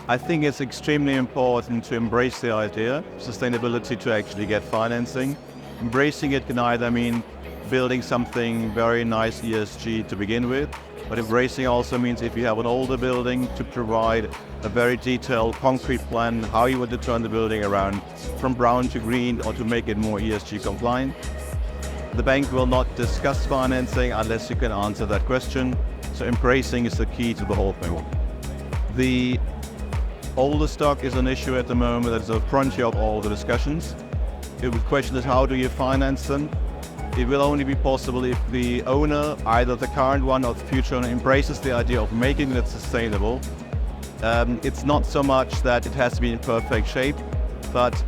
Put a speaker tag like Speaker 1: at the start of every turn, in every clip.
Speaker 1: I think it's extremely important to embrace the idea of sustainability to actually get financing. Embracing it can either mean building something very nice ESG to begin with, but embracing also means if you have an older building to provide a very detailed concrete plan how you want to turn the building around from brown to green or to make it more ESG compliant. The bank will not discuss financing unless you can answer that question. So embracing is the key to the whole thing. The older stock is an issue at the moment that is a frontier of all the discussions. The question is, how do you finance them? It will only be possible if the owner, either the current one or the future owner, embraces the idea of making it sustainable. It's not so much that it has to be in perfect shape, but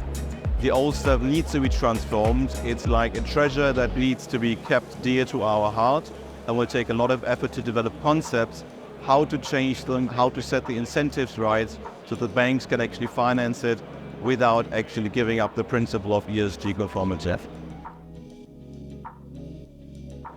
Speaker 1: the old stuff needs to be transformed. It's like a treasure that needs to be kept dear to our heart, and will take a lot of effort to develop concepts, how to change them, how to set the incentives right, so that banks can actually finance it without actually giving up the principle of ESG conformity.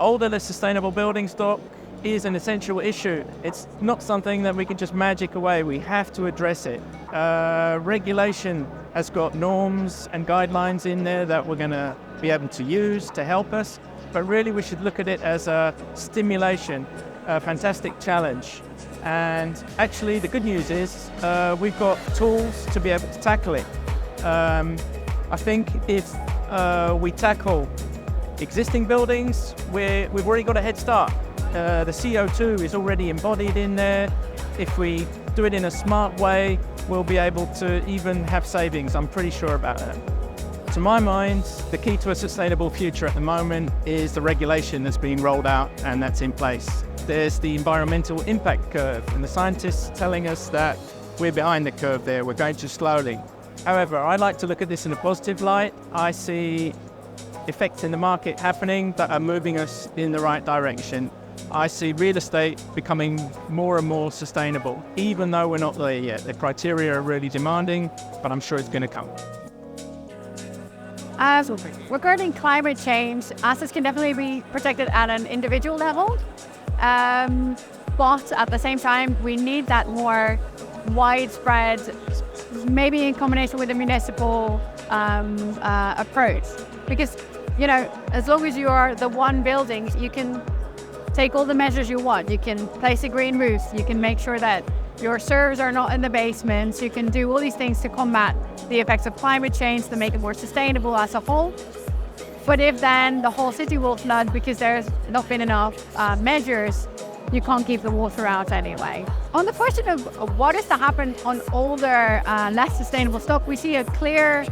Speaker 2: Older, less sustainable building stock is an essential issue. It's not something that we can just magic away. We have to address it. Regulation has got norms and guidelines in there that we're going to be able to use to help us, but really we should look at it as a stimulation, a fantastic challenge. And actually the good news is we've got tools to be able to tackle it. I think if we tackle existing buildings, we've already got a head start. The CO2 is already embodied in there. If we do it in a smart way, we'll be able to even have savings. I'm pretty sure about that. To my mind, the key to a sustainable future at the moment is the regulation that's being rolled out and that's in place. There's the environmental impact curve, and the scientists telling us that we're behind the curve there, we're going too slowly. However, I like to look at this in a positive light. I see effects in the market happening that are moving us in the right direction. I see real estate becoming more and more sustainable, even though we're not there yet. The criteria are really demanding, but I'm sure it's going to come.
Speaker 3: Regarding climate change, assets can definitely be protected at an individual level, but at the same time, we need that more widespread, maybe in combination with a municipal approach. Because, as long as you are the one building, you can take all the measures you want. You can place a green roof, you can make sure that your servers are not in the basements, you can do all these things to combat the effects of climate change to make it more sustainable as a whole. But if then the whole city will flood because there's not been enough measures, you can't keep the water out anyway. On the question of what is to happen on older, less sustainable stock, we see a clear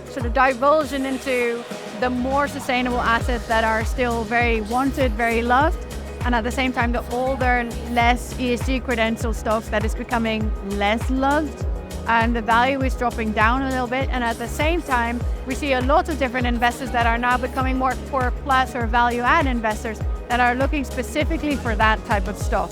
Speaker 3: sort of divulsion into the more sustainable assets that are still very wanted, very loved, and at the same time the older, less ESG credential stock that is becoming less loved, and the value is dropping down a little bit. And at the same time, we see a lot of different investors that are now becoming more core plus or value add investors that are looking specifically for that type of stock.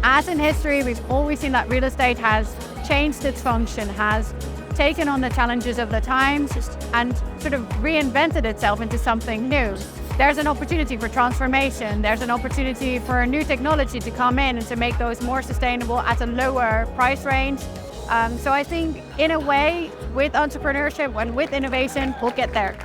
Speaker 3: As in history, we've always seen that real estate has changed its function, has taken on the challenges of the times and sort of reinvented itself into something new. There's an opportunity for transformation. There's an opportunity for new technology to come in and to make those more sustainable at a lower price range. So I think in a way, with entrepreneurship and with innovation, we'll get there.